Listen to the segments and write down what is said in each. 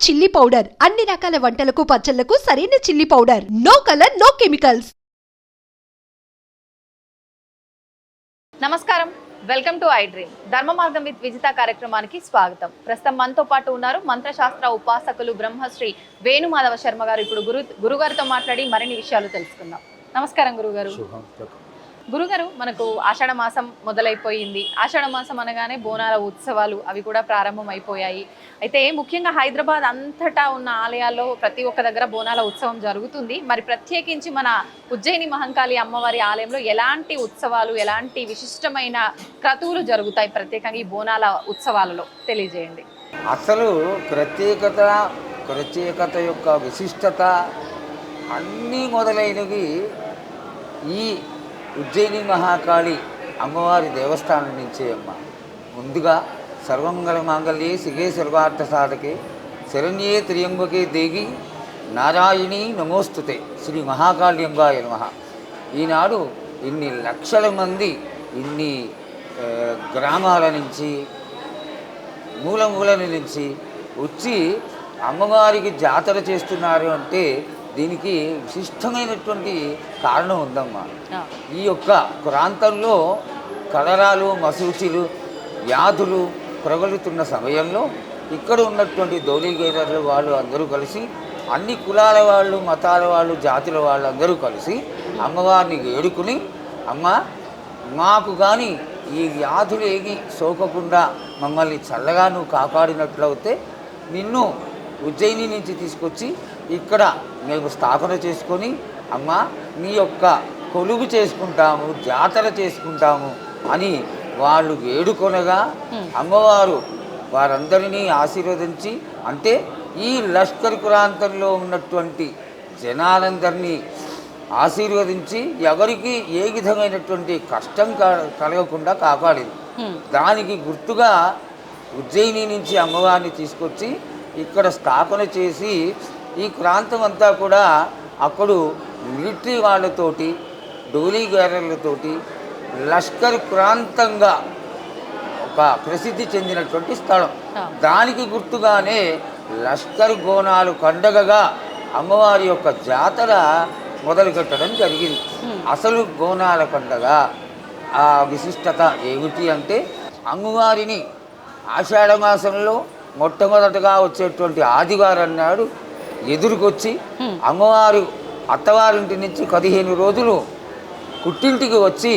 Chilli powder అన్ని రకాల వంటలకు పచ్చళ్లకు సరైన chilli powder. No colour no chemicals. నమస్కారం, వెల్కమ్ టు ఐ డ్రీమ్. ధర్మ మార్గం విత్ విజిత కార్యక్రమానికి స్వాగతం. ప్రస్తుతం మనతో పాటు ఉన్నారు మంత్రశాస్త్ర ఉపాసకులు బ్రహ్మశ్రీ వేణుమాధవ శర్మ గారు. ఇప్పుడు గురుగారితో మాట్లాడి మరిన్ని విషయాలు తెలుసుకుందాం. నమస్కారం గురుగారు. గురుగారు, మనకు ఆషాఢ మాసం మొదలైపోయింది. ఆషాఢ మాసం అనగానే బోనాల ఉత్సవాలు అవి కూడా ప్రారంభం అయిపోయాయి. అయితే ముఖ్యంగా హైదరాబాద్ అంతటా ఉన్న ఆలయాల్లో ప్రతి ఒక్క దగ్గర బోనాల ఉత్సవం జరుగుతుంది. మరి ప్రత్యేకించి మన ఉజ్జయిని మహంకాళి అమ్మవారి ఆలయంలో ఎలాంటి ఉత్సవాలు, ఎలాంటి విశిష్టమైన క్రతువులు జరుగుతాయి ప్రత్యేకంగా ఈ బోనాల ఉత్సవాలలో తెలియజేయండి. అసలు ప్రత్యేకత యొక్క విశిష్టత అన్నీ మొదలైనవి ఈ ఉజ్జయిని మహాకాళి అమ్మవారి దేవస్థానం నుంచే అమ్మ. ముందుగా సర్వమంగళ మాంగళ్యే శిగే సర్వార్థ సాధకే శరణ్యే త్ర్యంబకే దేవి నారాయణి నమోస్తుతే శ్రీ మహాకాళ్యంగాయ నమః. ఈనాడు ఇన్ని లక్షల మంది ఇన్ని గ్రామాల నుంచి మూల నుంచి వచ్చి అమ్మవారికి జాతర చేస్తున్నారు అంటే దీనికి విశిష్టమైనటువంటి కారణం ఉందమ్మా. ఈ యొక్క ప్రాంతంలో కలరాలు, మసూచిలు, వ్యాధులు ప్రబలుతున్న సమయంలో ఇక్కడ ఉన్నటువంటి దోళీగేరర్లు వాళ్ళు అందరూ కలిసి, అన్ని కులాల వాళ్ళు, మతాల వాళ్ళు, జాతుల వాళ్ళు అందరూ కలిసి అమ్మవారిని వేడుకుని, అమ్మ మాకు కానీ ఈ వ్యాధులు ఏగి సోకకుండా మమ్మల్ని చల్లగా నువ్వు కాపాడినట్లయితే నిన్ను ఉజ్జయిని నుంచి తీసుకొచ్చి ఇక్కడ మేము స్థాపన చేసుకొని అమ్మ నీ యొక్క కొలువు చేసుకుంటాము, జాతర చేసుకుంటాము అని వాళ్ళు వేడుకొనగా అమ్మవారు వారందరినీ ఆశీర్వదించి, అంటే ఈ లష్కర్ ప్రాంతంలో ఉన్నటువంటి జనాలందరినీ ఆశీర్వదించి ఎవరికి ఏ విధమైనటువంటి కష్టం కలగకుండా కాపాడింది. దానికి గుర్తుగా ఉజ్జయిని నుంచి అమ్మవారిని తీసుకొచ్చి ఇక్కడ స్థాపన చేసి ఈ ప్రాంతం అంతా కూడా అప్పుడు మిలిటరీ వాళ్ళతోటి, డోలీ గ్యారర్లతోటి లష్కర్ ప్రాంతంగా ఒక ప్రసిద్ధి చెందినటువంటి స్థలం. దానికి గుర్తుగానే లష్కర్ గోనాలు పండగగా అమ్మవారి యొక్క జాతర మొదలుపెట్టడం జరిగింది. అసలు గోనాల పండగ ఆ విశిష్టత ఏమిటి అంటే, అమ్మవారిని ఆషాఢ మాసంలో మొట్టమొదటగా వచ్చేటువంటి ఆదివారం నాడు ఎదురుకొచ్చి అమ్మవారు అత్తవారింటి నుంచి 15 రోజులు పుట్టింటికి వచ్చి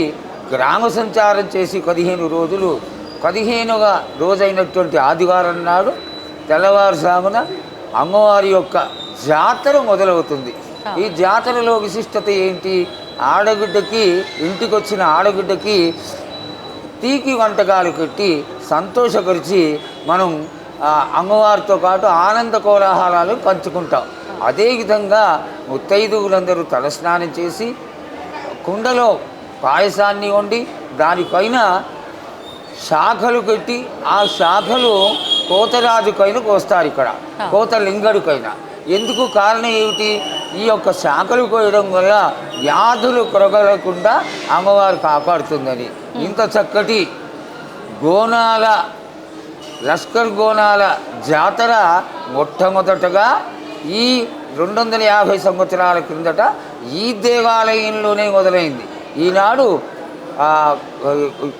గ్రామ సంచారం చేసి 15 రోజులు 15వ రోజైనటువంటి ఆదివారం నాడు తెల్లవారుజామున అమ్మవారి యొక్క జాతర మొదలవుతుంది. ఈ జాతరలో విశిష్టత ఏంటి? ఆడబిడ్డకి, ఇంటికి వచ్చిన ఆడబిడ్డకి తీపి వంటకాలు పెట్టి సంతోషపరిచి మనం అమ్మవారితో పాటు ఆనంద కోలాహలాలు పంచుకుంటాం. అదేవిధంగా ముత్తైదువులందరూ తలస్నానం చేసి కుండలో పాయసాన్ని వండి దానిపైన శాఖలు పెట్టి ఆ శాఖలు కోతరాజుకైన కోస్తారు. ఇక్కడ కోతలింగడికైన ఎందుకు కారణం ఏమిటి? ఈ యొక్క శాఖలు కోయడం వల్ల వ్యాధులు కొరగలకుండా అమ్మవారు కాపాడుతుందని. ఇంత చక్కటి గోనాల లష్కర్ గోనాల జాతర మొట్టమొదటగా ఈ 250 సంవత్సరాల క్రిందట ఈ దేవాలయంలోనే మొదలైంది. ఈనాడు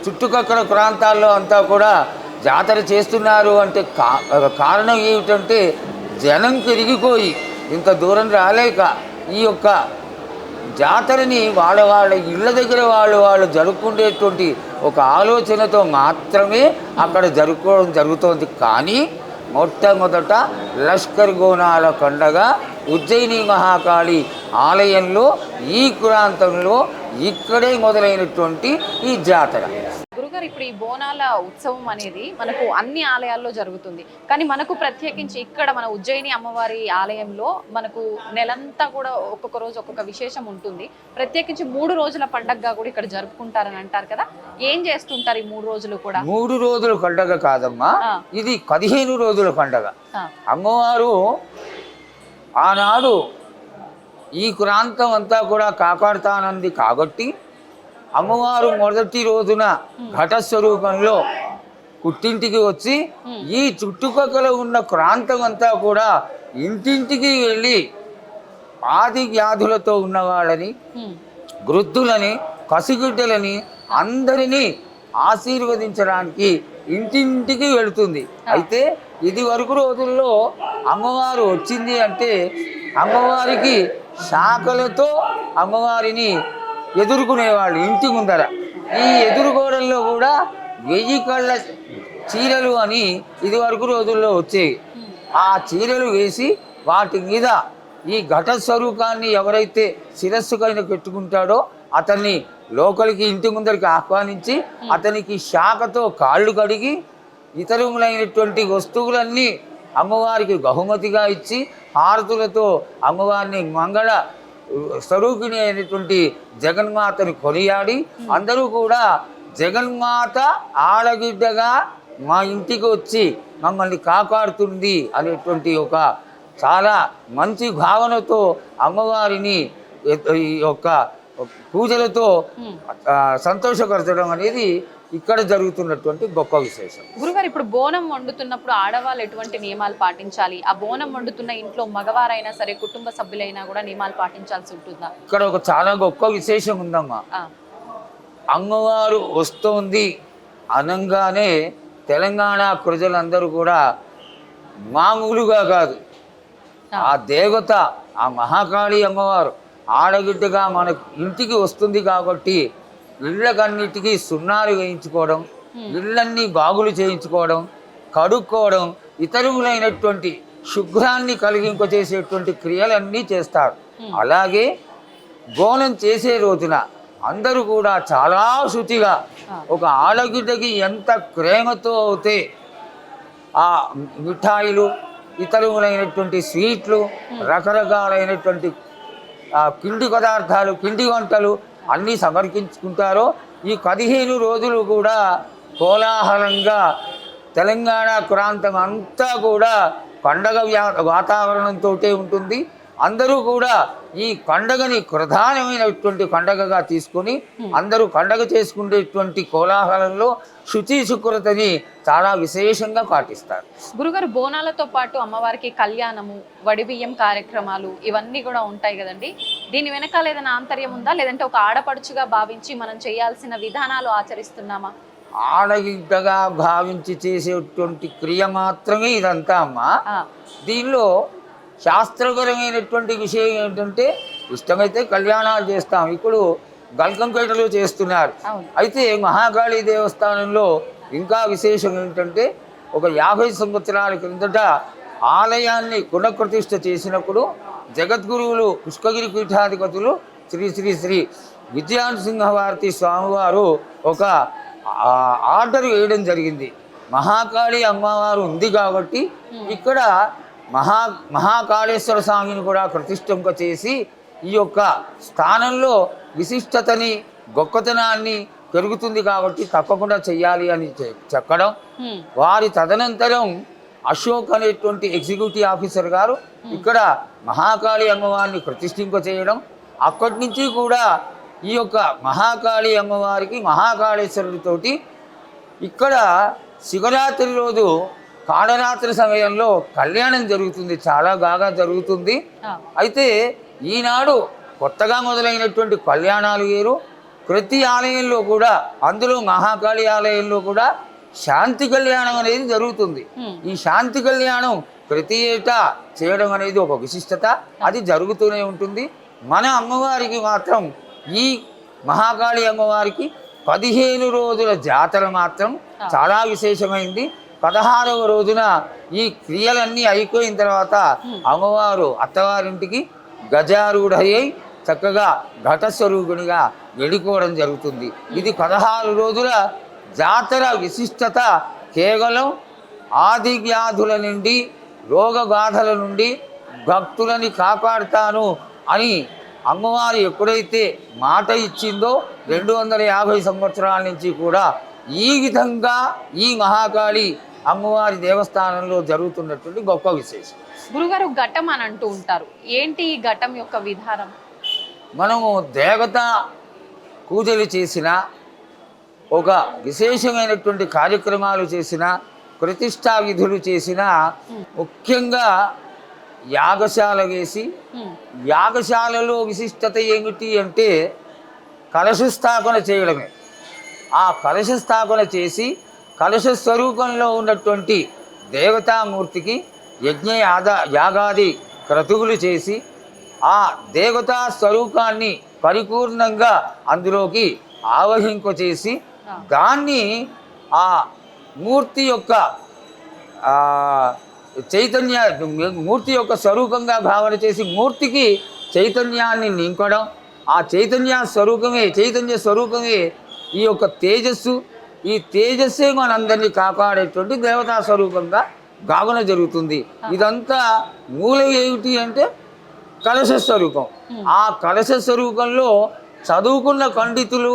చుట్టుపక్కల ప్రాంతాల్లో అంతా కూడా జాతర చేస్తున్నారు అంటే కారణం ఏమిటంటే, జనం పెరిగిపోయి ఇంత దూరం రాలేక ఈ యొక్క జాతరని వాళ్ళ ఇళ్ళ దగ్గర వాళ్ళు జరుపుకునేటువంటి ఒక ఆలోచనతో మాత్రమే అక్కడ జరుపుకోవడం జరుగుతోంది. కానీ మొట్టమొదట లష్కర్ గోనాల పండగ ఉజ్జయిని మహాకాళి ఆలయంలో ఈ ప్రాంతంలో ఇక్కడే మొదలైనటువంటి ఈ జాతర. గురుగారు, ఇప్పుడు ఈ బోనాల ఉత్సవం అనేది మనకు అన్ని ఆలయాల్లో జరుగుతుంది, కానీ మనకు ప్రత్యేకించి ఇక్కడ మన ఉజ్జయిని అమ్మవారి ఆలయంలో మనకు నెలంతా కూడా ఒక్కొక్క రోజు ఒక్కొక్క విశేషం ఉంటుంది. ప్రత్యేకించి 3 రోజుల పండగగా కూడా ఇక్కడ జరుపుకుంటారని అంటారు కదా, ఏం చేస్తుంటారు ఈ 3 రోజులు కూడా? 3 రోజుల పండగ కాదమ్మా, ఇది 15 రోజుల పండగ. అమ్మవారు ఆనాడు ఈ ప్రాంతం అంతా కూడా కాపాడుతానంది కాబట్టి అమ్మవారు మొదటి రోజున ఘటస్వరూపంలో పుట్టింటికి వచ్చి ఈ చుట్టుపక్కల ఉన్న ప్రాంతం అంతా కూడా ఇంటింటికి వెళ్ళి ఆది వ్యాధులతో ఉన్న వాళ్ళని, వృద్ధులని, పసిగుడ్డలని అందరినీ ఆశీర్వదించడానికి ఇంటింటికి వెళుతుంది. అయితే ఇది వరకు రోజుల్లో అమ్మవారు వచ్చింది అంటే అమ్మవారికి శాఖలతో అమ్మవారిని ఎదుర్కొనేవాళ్ళు ఇంటి ముందర. ఈ ఎదుర్కోవడంలో కూడా 1000 కళ్ళ చీరలు అని ఇది వరకు రోజుల్లో వచ్చేవి. ఆ చీరలు వేసి వాటి మీద ఈ ఘట స్వరూపాన్ని ఎవరైతే శిరస్సుకైన పెట్టుకుంటాడో అతన్ని లోపలికి ఇంటి ముందరికి ఆహ్వానించి అతనికి శాఖతో కాళ్ళు కడిగి ఇతరములైనటువంటి వస్తువులన్నీ అమ్మవారికి బహుమతిగా ఇచ్చి హారతులతో అమ్మవారిని మంగళ స్వరూపిణి అయినటువంటి జగన్మాతను కొనియాడి అందరూ కూడా జగన్మాత ఆడగిడ్డగా మా ఇంటికి వచ్చి మమ్మల్ని కాపాడుతుంది అనేటువంటి ఒక చాలా మంచి భావనతో అమ్మవారిని ఈ యొక్క పూజలతో సంతోషపరచడం అనేది ఇక్కడ జరుగుతున్నటువంటి గొప్ప విశేషం. గురుగారు, ఇప్పుడు బోనం వండుతున్నప్పుడు ఆడవాళ్ళు ఎటువంటి నియమాలు పాటించాలి? ఆ బోనం వండుతున్న ఇంట్లో మగవారైనా సరే కుటుంబ సభ్యులైనా కూడా నియమాలు పాటించాల్సి ఉంటుందా? ఇక్కడ ఒక చాలా గొప్ప విశేషం ఉందమ్మా. అమ్మవారు వస్తోంది అనగానే తెలంగాణ ప్రజలందరూ కూడా మామూలుగా కాదు, ఆ దేవత ఆ మహాకాళి అమ్మవారు ఆడగిడ్డగా మన ఇంటికి వస్తుంది కాబట్టి ఇళ్ళకన్నిటికీ సున్నాలు వేయించుకోవడం, ఇళ్ళన్నీ బాగులు చేయించుకోవడం, కడుక్కోవడం, ఇతరులైనటువంటి శుభ్రాన్ని కలిగింపచేసేటువంటి క్రియలన్నీ చేస్తారు. అలాగే బోనం చేసే రోజున అందరూ కూడా చాలా శుచిగా ఒక ఆడగిడ్డకి ఎంత ప్రేమతో అయితే ఆ మిఠాయిలు, ఇతరులైనటువంటి స్వీట్లు, రకరకాలైనటువంటి పిండి పదార్థాలు, పిండి వంటలు అన్నీ సమర్పించుకుంటారో ఈ 15 రోజులు కూడా కోలాహలంగా తెలంగాణ ప్రాంతం అంతా కూడా పండగ వాతావరణంతో ఉంటుంది. అందరూ కూడా ఈ పండగని ప్రధానమైనటువంటి పండగగా తీసుకొని అందరూ పండగ చేసుకునేటువంటి కోలాహలంలో శుచి శుభ్రతని చాలా విశేషంగా పాటిస్తారు. గురుగారు, బోనాలతో పాటు అమ్మవారికి కళ్యాణము, వడిబియ్యం కార్యక్రమాలు ఇవన్నీ కూడా ఉంటాయి కదండి. దీని వెనకాల ఏదైనా ఆంతర్యం ఉందా, లేదంటే ఒక ఆడపడుచుగా భావించి మనం చేయాల్సిన విధానాలు ఆచరిస్తున్నామా? ఆడగిడ్డగా భావించి చేసేటువంటి క్రియ మాత్రమే ఇదంతా అమ్మా. దీనిలో శాస్త్రపరమైనటువంటి విషయం ఏంటంటే ఇష్టమైతే కళ్యాణాలు చేస్తాం. ఇప్పుడు గల్కంపేటలో చేస్తున్నారు. అయితే మహాకాళీ దేవస్థానంలో ఇంకా విశేషం ఏంటంటే ఒక 50 సంవత్సరాల క్రిందట ఆలయాన్ని పునఃప్రతిష్ఠ చేసినప్పుడు జగద్గురువులు పుష్కగిరి పీఠాధిపతులు శ్రీ శ్రీ శ్రీ విద్యానరసింహభారతి స్వామివారు ఒక ఆర్డర్ వేయడం జరిగింది. మహాకాళి అమ్మవారు ఉంది కాబట్టి ఇక్కడ మహాకాళేశ్వర స్వామిని కూడా ప్రతిష్ఠింప చేసి ఈ యొక్క స్థానంలో విశిష్టతని, గొప్పతనాన్ని పెరుగుతుంది కాబట్టి తప్పకుండా చెయ్యాలి అని చెప్పడం. వారి తదనంతరం అశోక్ అనేటువంటి ఎగ్జిక్యూటివ్ ఆఫీసర్ గారు ఇక్కడ మహాకాళి అమ్మవారిని ప్రతిష్ఠింప చేయడం. అక్కడి నుంచి కూడా ఈ యొక్క మహాకాళి అమ్మవారికి మహాకాళేశ్వరుడితోటి ఇక్కడ శివరాత్రి రోజు కాళరాత్రి సమయంలో కళ్యాణం జరుగుతుంది, చాలా బాగా జరుగుతుంది. అయితే ఈనాడు కొత్తగా మొదలైనటువంటి కళ్యాణాలు వేరు. ప్రతి ఆలయంలో కూడా, అందులో మహాకాళి ఆలయంలో కూడా శాంతి కళ్యాణం అనేది జరుగుతుంది. ఈ శాంతి కళ్యాణం ప్రతి ఏటా చేయడం అనేది ఒక విశిష్టత, అది జరుగుతూనే ఉంటుంది. మన అమ్మవారికి మాత్రం ఈ మహాకాళి అమ్మవారికి 15 రోజుల జాతర మాత్రం చాలా విశేషమైంది. 16వ రోజున ఈ క్రియలన్నీ అయిపోయిన తర్వాత అమ్మవారు అత్తవారింటికి గజారూఢయ్యి చక్కగా ఘటస్వరూపిణిగా వెళ్ళిపోవడం జరుగుతుంది. ఇది 16 రోజుల జాతర విశిష్టత. కేవలం ఆది వ్యాధుల నుండి, రోగబాధల నుండి భక్తులని కాపాడుతాను అని అమ్మవారు ఎప్పుడైతే మాట ఇచ్చిందో 250 సంవత్సరాల నుంచి కూడా ఈ విధంగా ఈ మహాకాళి అమ్మవారి దేవస్థానంలో జరుగుతున్నటువంటి గొప్ప విశేషం. గురుగారు, ఘటం అని అంటూ ఉంటారు, ఏంటి ఈ ఘటం యొక్క విధానం? మనము దేవత పూజలు చేసిన ఒక విశేషమైనటువంటి కార్యక్రమాలు చేసిన, ప్రతిష్టా విధులు చేసిన, ముఖ్యంగా యాగశాల వేసి, యాగశాలలో విశిష్టత ఏమిటి అంటే కలశ స్థాపన చేయడమే. ఆ కలశ స్థాపన చేసి కలశ స్వరూపంలో ఉన్నటువంటి దేవతామూర్తికి యాగాది క్రతువులు చేసి ఆ దేవతా స్వరూపాన్ని పరిపూర్ణంగా అందులోకి ఆవహింపచేసి దాన్ని ఆ మూర్తి యొక్క మూర్తి యొక్క స్వరూపంగా భావన చేసి మూర్తికి చైతన్యాన్ని నింపడం, ఆ చైతన్య స్వరూపమే ఈ యొక్క తేజస్సు. ఈ తేజస్సే మనందరినీ కాపాడేటువంటి దేవతా స్వరూపంగా భావన జరుగుతుంది. ఇదంతా మూలం ఏమిటి అంటే కలశ స్వరూపం. ఆ కలశ స్వరూపంలో చదువుకున్న పండితులు,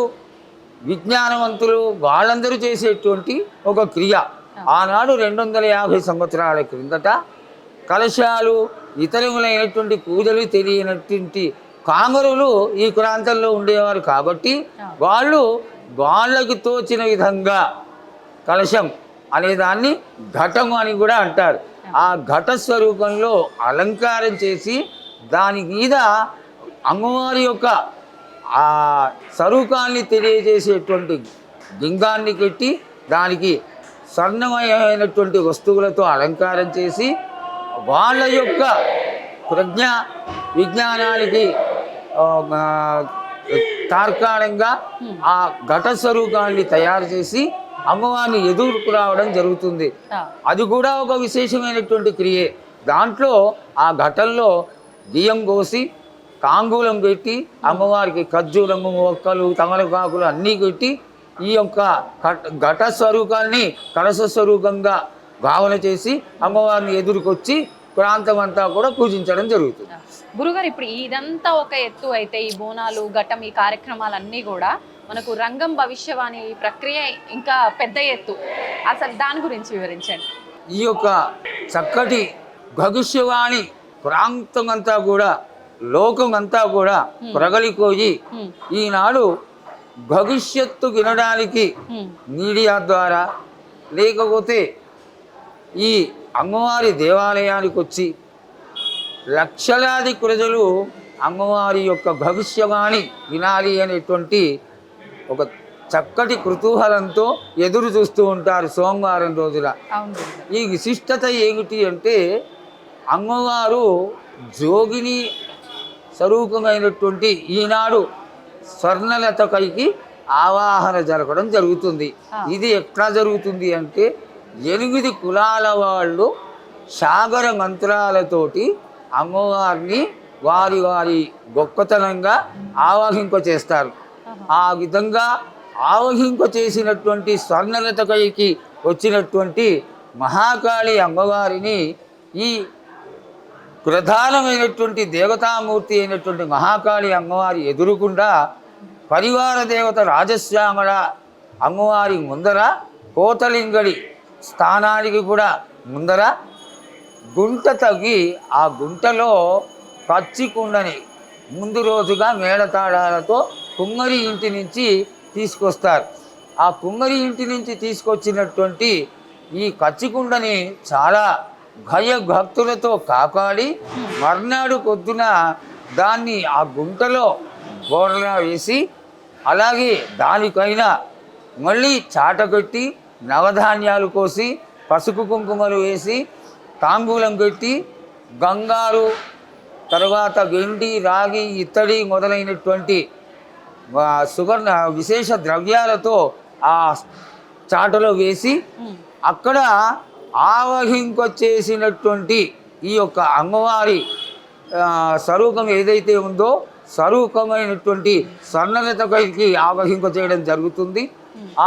విజ్ఞానవంతులు వాళ్ళందరూ చేసేటువంటి ఒక క్రియ. ఆనాడు 250 సంవత్సరాల క్రిందట కలశాలు, ఇతరములైనటువంటి పూజలు తెలియనటువంటి కామరులు ఈ ప్రాంతంలో ఉండేవారు కాబట్టి వాళ్ళకి తోచిన విధంగా కలశం అనేదాన్ని ఘటము అని కూడా అంటారు. ఆ ఘట స్వరూపంలో అలంకారం చేసి దాని మీద అమ్మవారి యొక్క ఆ స్వరూపాన్ని తెలియజేసేటువంటి లింగాన్ని పెట్టి దానికి స్వర్ణమయమైనటువంటి వస్తువులతో అలంకారం చేసి వాళ్ళ యొక్క విజ్ఞానానికి తార్కాణంగా ఆ ఘట స్వరూపాన్ని తయారు చేసి అమ్మవారిని ఎదురుకు రావడం జరుగుతుంది. అది కూడా ఒక విశేషమైనటువంటి క్రియే. దాంట్లో ఆ ఘటంలో బియ్యం కోసి తాంబూలం పెట్టి అమ్మవారికి ఖర్జూరము, మొక్కలు, తమలపాకులు అన్నీ పెట్టి ఈ యొక్క ఘట స్వరూపాన్ని కలశ స్వరూపంగా భావన చేసి అమ్మవారిని ఎదురుకొచ్చి ప్రాంతం అంతా కూడా పూజించడం జరుగుతుంది. గురుగారు, ఇప్పుడు ఇదంతా ఒక ఎత్తు అయితే ఈ బోనాలు, ఘటం, ఈ కార్యక్రమాలన్నీ కూడా మనకు రంగం భవిష్యవాణి ప్రక్రియ ఇంకా పెద్ద ఎత్తు. అసలు దాని గురించి వివరించండి. ఈ యొక్క చక్కటి భవిష్యవాణి ప్రాంతం అంతా కూడా, లోకం అంతా కూడా ప్రగలిపోయి ఈనాడు భవిష్యత్తు వినడానికి మీడియా ద్వారా లేకపోతే ఈ అమ్మవారి దేవాలయానికి వచ్చి లక్షలాది ప్రజలు అమ్మవారి యొక్క భవిష్యవాణి వినాలి అనేటువంటి ఒక చక్కటి కుతూహలంతో ఎదురు చూస్తూ ఉంటారు సోమవారం రోజున. ఈ విశిష్టత ఏమిటి అంటే అమ్మవారు జోగిని స్వరూపమైనటువంటి ఈనాడు స్వర్ణలత పైకి ఆవాహన జరగడం జరుగుతుంది. ఇది ఎట్లా జరుగుతుంది అంటే 8 కులాల వాళ్ళు సాగర మంత్రాలతోటి అమ్మవారిని వారి వారి గొప్పతనంగా ఆవాహింపచేస్తారు. ఆ విధంగా ఆవహింపచేసినటువంటి స్వర్ణలత పైకి వచ్చినటువంటి మహాకాళి అమ్మవారిని ఈ ప్రధానమైనటువంటి దేవతామూర్తి అయినటువంటి మహాకాళి అమ్మవారి ఎదురుకుండా పరివార దేవత రాజశ్యామల అమ్మవారి ముందర కోతలింగడి స్థానానికి కూడా ముందర గుంట తవ్వి ఆ గుంటలో పచ్చి కుండని ముందు రోజుగా మేళతాళాలతో కుమ్మరి ఇంటి నుంచి తీసుకొస్తారు. ఆ కుమ్మరి ఇంటి నుంచి తీసుకొచ్చినటువంటి ఈ కచ్చికుండని చాలా భయభక్తులతో కాపాడి మర్నాడు పొద్దున దాన్ని ఆ గుంటలో బోర్లా వేసి అలాగే దానిపైన మళ్ళీ చాట పెట్టి నవధాన్యాలు కోసి పసుపు కుంకుమలు వేసి తాంబూలం పెట్టి గంగారు, తర్వాత వెండి, రాగి, ఇత్తడి మొదలైనటువంటి సువర్ణ విశేష ద్రవ్యాలతో ఆ చాటలో వేసి అక్కడ ఆవహింపచేసినటువంటి ఈ యొక్క అమ్మవారి స్వరూపం ఏదైతే ఉందో స్వరూపమైనటువంటి స్వర్ణలత పైకి ఆవహింప చేయడం జరుగుతుంది.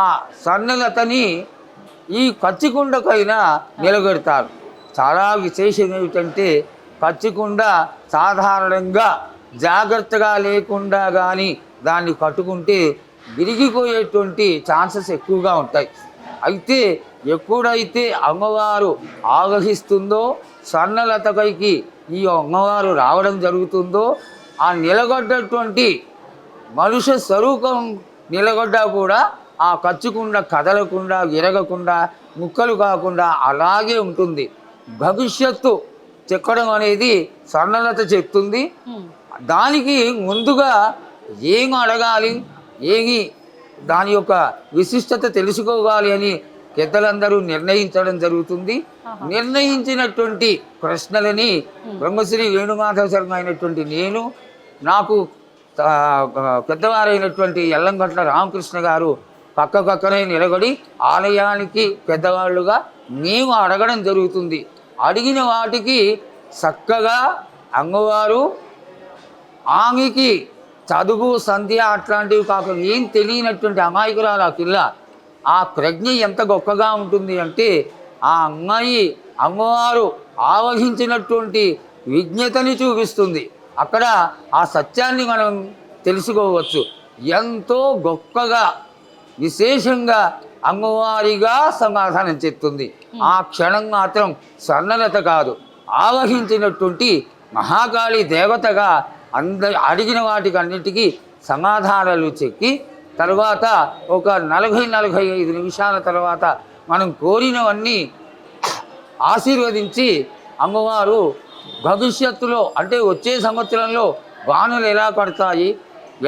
ఆ స్వర్ణలతని ఈ కచ్చికుండకైనా నిలబెడతారు. చాలా విశేషం ఏమిటంటే కచ్చికుండ సాధారణంగా జాగ్రత్తగా లేకుండా కానీ దాన్ని కట్టుకుంటే విరిగిపోయేటువంటి ఛాన్సెస్ ఎక్కువగా ఉంటాయి. అయితే ఎప్పుడైతే అమ్మవారు ఆవహిస్తుందో స్వర్ణలత పైకి ఈ అమ్మవారు రావడం జరుగుతుందో ఆ నిలగొడ్డటువంటి మనుష్య స్వరూపం నిలగొడ్డా కూడా ఆ కచ్చకుండా కదలకుండా విరగకుండా ముక్కలు కాకుండా అలాగే ఉంటుంది. భవిష్యత్తు చెక్కడం అనేది స్వర్ణలత చెప్తుంది. దానికి ముందుగా ఏం అడగాలి, ఏమి దాని యొక్క విశిష్టత తెలుసుకోవాలి అని పెద్దలందరూ నిర్ణయించడం జరుగుతుంది. నిర్ణయించినటువంటి ప్రశ్నలని బ్రహ్మశ్రీ వేణుమాధవ శర్మ అయినటువంటి నేను, నాకు పెద్దవారైనటువంటి ఎల్లంగట్ల రామకృష్ణ గారు పక్కనే నిలబడి ఆలయానికి పెద్దవాళ్ళుగా మేము అడగడం జరుగుతుంది. అడిగిన వాటికి చక్కగా అమ్మవారు ఆమెకి చదువు సంధ్య అట్లాంటివి కాకుండా ఏం తెలియనటువంటి అమాయకురాలు ఆ పిల్ల, ఆ ప్రజ్ఞ ఎంత గొప్పగా ఉంటుంది అంటే ఆ అమ్మాయి అమ్మవారు ఆవహించినటువంటి విజ్ఞతని చూపిస్తుంది. అక్కడ ఆ సత్యాన్ని మనం తెలుసుకోవచ్చు. ఎంతో గొప్పగా విశేషంగా అమ్మవారిగా సమాధానం చెప్తుంది. ఆ క్షణం మాత్రం స్వర్ణలత కాదు, ఆవహించినటువంటి మహాకాళి దేవతగా అడిగిన వాటికి అన్నిటికీ సమాధానాలు చెప్పి తర్వాత ఒక 40-45 నిమిషాల తర్వాత మనం కోరినవన్నీ ఆశీర్వదించి అమ్మవారు భవిష్యత్తులో అంటే వచ్చే సంవత్సరంలో వానలు ఎలా పడతాయి,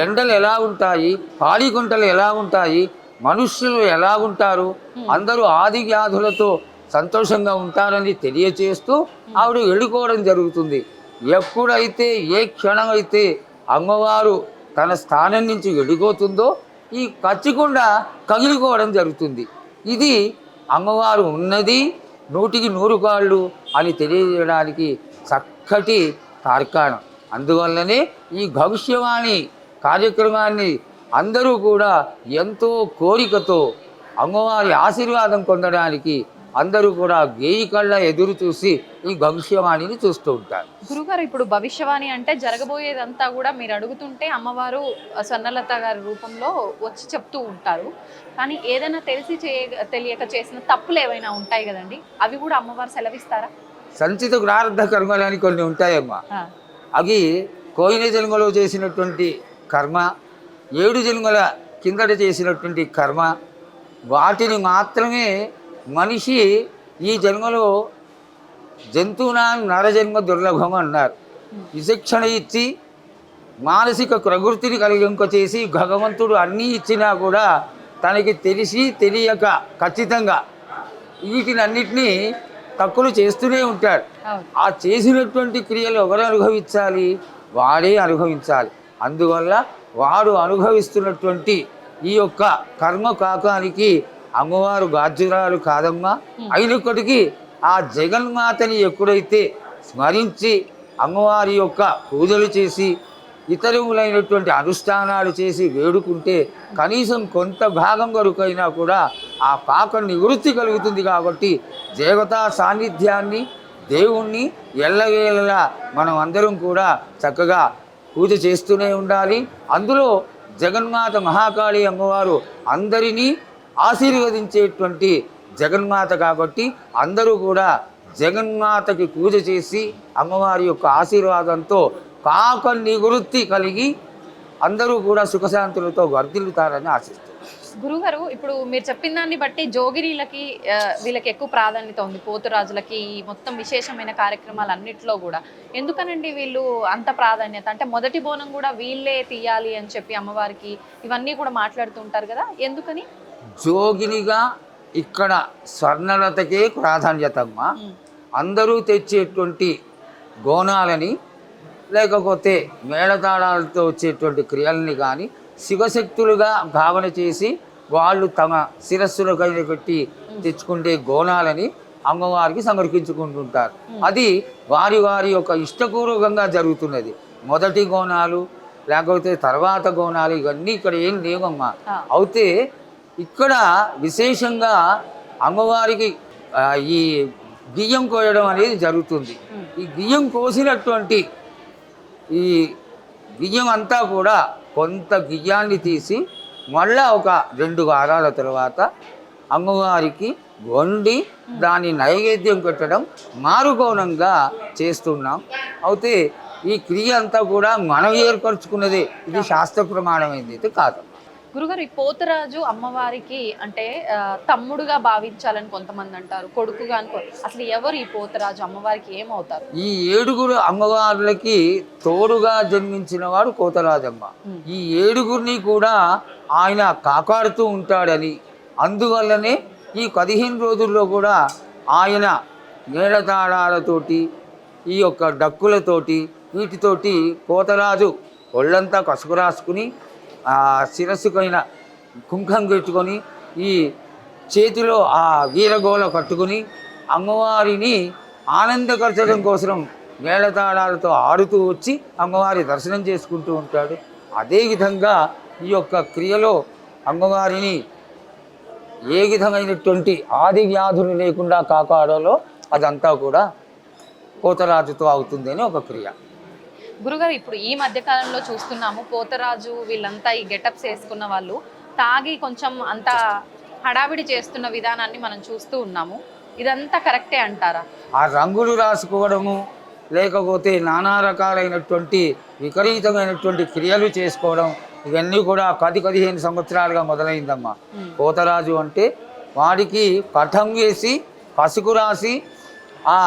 ఎండలు ఎలా ఉంటాయి, పాడిగుంటలు ఎలా ఉంటాయి, మనుష్యులు ఎలా ఉంటారు, అందరూ ఆది వ్యాధులతో సంతోషంగా ఉంటారని తెలియచేస్తూ ఆవిడ వెళ్ళుకోవడం జరుగుతుంది. ఎప్పుడైతే ఏ క్షణమైతే అమ్మవారు తన స్థానం నుంచి వెళ్ళిపోతుందో ఈ కచ్చకుండా కగిలిపోవడం జరుగుతుంది. ఇది అమ్మవారు ఉన్నది 100కి 100 కాళ్ళు అని తెలియజేయడానికి చక్కటి తార్కాణం. అందువల్లనే ఈ భవిష్యవాణి కార్యక్రమాన్ని అందరూ కూడా ఎంతో కోరికతో అమ్మవారి ఆశీర్వాదం పొందడానికి అందరూ కూడా వేయి కళ్ళ ఎదురు చూసి ఈ భవిష్యవాణిని చూస్తూ ఉంటారు. గురుగారు, ఇప్పుడు భవిష్యవాణి అంటే జరగబోయేదంతా కూడా మీరు అడుగుతుంటే అమ్మవారు స్వర్ణలత గారి రూపంలో వచ్చి చెప్తూ ఉంటారు. కానీ ఏదైనా తెలియక చేసిన తప్పులు ఏవైనా ఉంటాయి కదండి, అవి కూడా అమ్మవారు సెలవిస్తారా? సంచిత ప్రారంభ కర్మలని కొన్ని ఉంటాయమ్మా. అవి కోయిన జన్మలో చేసినటువంటి కర్మ, 7 జన్మల కిందట చేసినటువంటి కర్మ, వాటిని మాత్రమే మనిషి ఈ జన్మలో జంతువునా నరజన్మ దుర్లభం అన్నారు. విచక్షణ ఇచ్చి మానసిక ప్రవృత్తిని కలిగింప చేసి భగవంతుడు అన్నీ ఇచ్చినా కూడా తనకి తెలిసి తెలియక ఖచ్చితంగా వీటినన్నిటినీ తక్కువ చేస్తూనే ఉంటాడు. ఆ చేసినటువంటి క్రియలు ఎవరు అనుభవించాలి? వాడే అనుభవించాలి. అందువల్ల వాడు అనుభవిస్తున్నటువంటి ఈ యొక్క కర్మ కాకానికి అమ్మవారు బాధ్యురాలు కాదమ్మా. అయినప్పటికీ ఆ జగన్మాతని ఎప్పుడైతే స్మరించి అమ్మవారి యొక్క పూజలు చేసి ఇతరములైనటువంటి అనుష్ఠానాలు చేసి వేడుకుంటే కనీసం కొంత భాగం వరకైనా కూడా ఆ పాప నివృత్తి కలుగుతుంది. కాబట్టి దేవతా సాన్నిధ్యాన్ని దేవుణ్ణి ఎల్లవేళలా మనం అందరం కూడా చక్కగా పూజ చేస్తూనే ఉండాలి. అందులో జగన్మాత మహాకాళి అమ్మవారు అందరినీ ఆశీర్వదించేటువంటి జగన్మాత కాబట్టి అందరూ కూడా జగన్మాతకి పూజ చేసి అమ్మవారి యొక్క ఆశీర్వాదంతో పాప నివృత్తి కలిగి అందరూ కూడా సుఖశాంతులతో వర్ధిల్లుతారని ఆశిస్తారు. గురుగారు, ఇప్పుడు మీరు చెప్పిన దాన్ని బట్టి జోగినీలకి వీళ్ళకి ఎక్కువ ప్రాధాన్యత ఉంది, పోతురాజులకి మొత్తం విశేషమైన కార్యక్రమాలన్నింటిలో కూడా. ఎందుకనండి వీళ్ళు అంత ప్రాధాన్యత? అంటే మొదటి బోనం కూడా వీళ్ళే తీయాలి అని చెప్పి అమ్మవారికి ఇవన్నీ కూడా మాట్లాడుతూ ఉంటారు కదా, ఎందుకని? జోగినిగా ఇక్కడ స్వర్ణలతకే ప్రాధాన్యత అమ్మా. అందరూ తెచ్చేటువంటి గోనాలని లేకపోతే మేళతాళాలతో వచ్చేటువంటి క్రియల్ని కానీ శివశక్తులుగా భావన చేసి వాళ్ళు తమ శిరస్సులకైనా పెట్టి తెచ్చుకుంటే గోనాలని అమ్మవారికి సమర్పించుకుంటుంటారు. అది వారి వారి యొక్క ఇష్టపూర్వకంగా జరుగుతున్నది. మొదటి గోనాలు లేకపోతే తర్వాత గోనాలు ఇవన్నీ ఇక్కడ ఏం లేవమ్మా. అయితే ఇక్కడ విశేషంగా అమ్మవారికి ఈ బియ్యం కోయడం అనేది జరుగుతుంది. ఈ బియ్యం కోసినటువంటి ఈ బియ్యం అంతా కూడా కొంత బియ్యాన్ని తీసి మళ్ళా ఒక 2 వారాల తర్వాత అమ్మవారికి వండి దాని నైవేద్యం పెట్టడం మారుకోణంగా చేస్తున్నాం. అయితే ఈ క్రియ అంతా కూడా మనం ఏర్పరచుకున్నదే, ఇది శాస్త్ర ప్రమాణమైంది అయితే కాదు. గురుగారు, ఈ పోతురాజు అమ్మవారికి అంటే తమ్ముడుగా భావించాలని కొంతమంది అంటారు, కొడుకుగా అసలు ఎవరు ఈ పోతురాజు అమ్మవారికి ఏమవుతారు? ఈ 7 అమ్మవార్లకి తోడుగా జన్మించిన వాడు కోతరాజమ్మ. ఈ 7 కూడా ఆయన కాపాడుతూ ఉంటాడని, అందువల్లనే ఈ 15 రోజుల్లో కూడా ఆయన మేళతాళాలతోటి ఈ యొక్క డక్కులతోటి వీటితోటి కోతరాజు ఒళ్ళంతా కసుకు రాసుకుని శిరస్సుకైన కుంకం పెట్టుకొని ఈ చేతిలో ఆ వీరగోళ కట్టుకుని అమ్మవారిని ఆనందపరచడం కోసం మేళతాళాలతో ఆడుతూ వచ్చి అమ్మవారి దర్శనం చేసుకుంటూ ఉంటాడు. అదేవిధంగా ఈ యొక్క క్రియలో అమ్మవారిని ఏ విధమైనటువంటి ఆది వ్యాధులు లేకుండా కాపాడాలో అదంతా కూడా పోతరాజుతో అవుతుంది అని ఒక క్రియ. గురుగారు, ఇప్పుడు ఈ మధ్య కాలంలో చూస్తున్నాము పోతరాజు వీళ్ళంతా ఈ గెటప్స్ వేసుకున్న వాళ్ళు తాగి కొంచెం అంత హడావిడి చేస్తున్న విధానాన్ని మనం చూస్తూ ఉన్నాము. ఇదంతా కరెక్టే అంటారా? ఆ రంగులు రాసుకోవడము, లేకపోతే నానా రకాలైనటువంటి విపరీతమైనటువంటి క్రియలు చేసుకోవడం, ఇవన్నీ కూడా 10-15 సంవత్సరాలుగా మొదలైందమ్మా. పోతరాజు అంటే వాడికి పటం వేసి పసుపు రాసి ఆ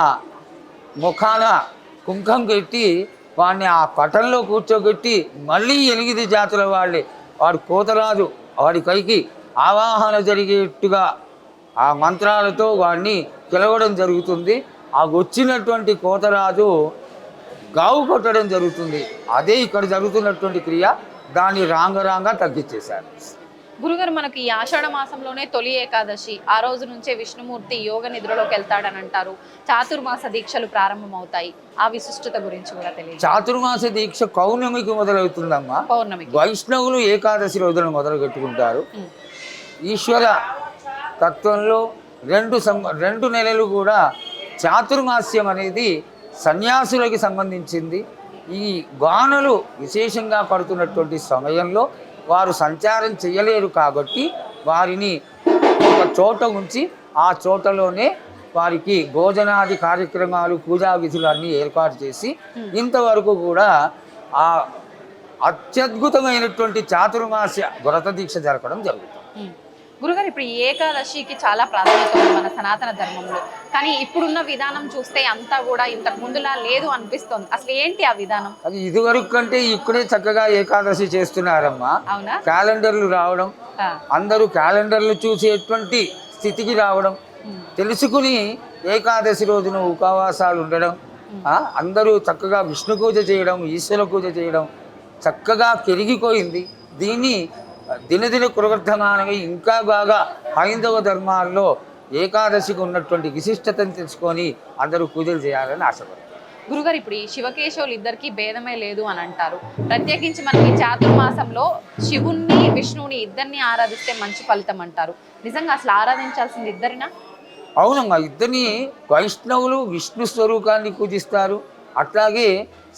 ముఖాన కుంకం పెట్టి వాడిని ఆ పటంలో కూర్చోబెట్టి మళ్ళీ 8 జాతుల వాళ్ళే వాడు కోతరాజు వాడి పైకి ఆవాహన జరిగేట్టుగా ఆ మంత్రాలతో వాడిని పిలవడం జరుగుతుంది. ఆ వచ్చినటువంటి కోతరాజు గావు కొట్టడం జరుగుతుంది. అదే ఇక్కడ జరుగుతున్నటువంటి క్రియ. దాన్ని రాంగ తగ్గించేశారు. గురుగారు, మనకి ఈ ఆషాఢ మాసంలోనే తొలి ఏకాదశి, ఆ రోజు నుంచే విష్ణుమూర్తి యోగ నిద్రలోకి వెళ్తాడని అంటారు. చాతుర్మాస దీక్షలు ప్రారంభమవుతాయి. ఆ విశిష్టత గురించి కూడా తెలియదు. చాతుర్మాస దీక్ష పౌర్ణమికి మొదలవుతుందమ్మా. పౌర్ణమికి వైష్ణవులు ఏకాదశి రోజున మొదలు పెట్టుకుంటారు. ఈశ్వర తత్వంలో 2 నెలలు కూడా చాతుర్మాస్యం అనేది సన్యాసులకి సంబంధించింది. ఈ గానులు విశేషంగా పడుతున్నటువంటి సమయంలో వారు సంచారం చేయలేరు కాబట్టి వారిని ఒక చోట ఉంచి ఆ చోటలోనే వారికి భోజనాది కార్యక్రమాలు పూజా విధులు అన్నీ ఏర్పాటు చేసి ఇంతవరకు కూడా ఆ అత్యద్భుతమైనటువంటి చాతుర్మాస్య వ్రత దీక్ష జరపడం జరుగుతుంది. గురుగారు, ఇప్పుడు ఈ ఏకాదశికి చాలా ప్రాధాన్యత ఉంది మన సనాతన ధర్మంలో. కానీ ఇప్పుడున్న విధానం చూస్తే అంతా కూడా ఇంతకు ముందులా లేదు అనిపిస్తుంది. అసలు ఏంటి ఆ విధానం? అది ఇదివరకు కంటే ఇక్కడే చక్కగా ఏకాదశి చేస్తున్నారమ్మా. అవునా? క్యాలెండర్లు రావడం, అందరూ క్యాలెండర్లు చూసేటువంటి స్థితికి రావడం, తెలుసుకుని ఏకాదశి రోజున ఉపవాసాలు ఉండడం, అందరూ చక్కగా విష్ణు పూజ చేయడం, ఈశ్వర పూజ చేయడం చక్కగా పెరిగిపోయింది. దీన్ని దినదిన కురవర్ధమానమై ఇంకా బాగా హైందవ ధర్మాల్లో ఏకాదశికి ఉన్నటువంటి విశిష్టతను తెలుసుకొని అందరూ పూజలు చేయాలని ఆశపడతారు. గురుగారు, ఇప్పుడు ఈ శివకేశవులు ఇద్దరికి భేదమే లేదు అని అంటారు. ప్రత్యేకించి మనకి చాతుర్మాసంలో శివుణ్ణి విష్ణువుని ఇద్దరిని ఆరాధిస్తే మంచి ఫలితం అంటారు. నిజంగా అసలు ఆరాధించాల్సింది ఇద్దరినా? అవునమ్మా, ఇద్దరిని వైష్ణవులు విష్ణు స్వరూపాన్ని పూజిస్తారు. అట్లాగే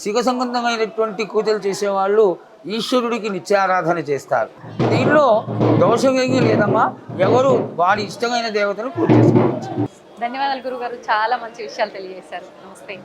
శివ సంబంధమైనటువంటి పూజలు చేసేవాళ్ళు ఈశ్వరుడికి నిత్యారాధన చేస్తారు. దీనిలో దోషమేమీ లేదమ్మా. ఎవరు వారి ఇష్టమైన దేవతను పూజ చేసుకోవచ్చు. ధన్యవాదాలు గురుగారు, చాలా మంచి విషయాలు తెలియజేశారు. నమస్తే.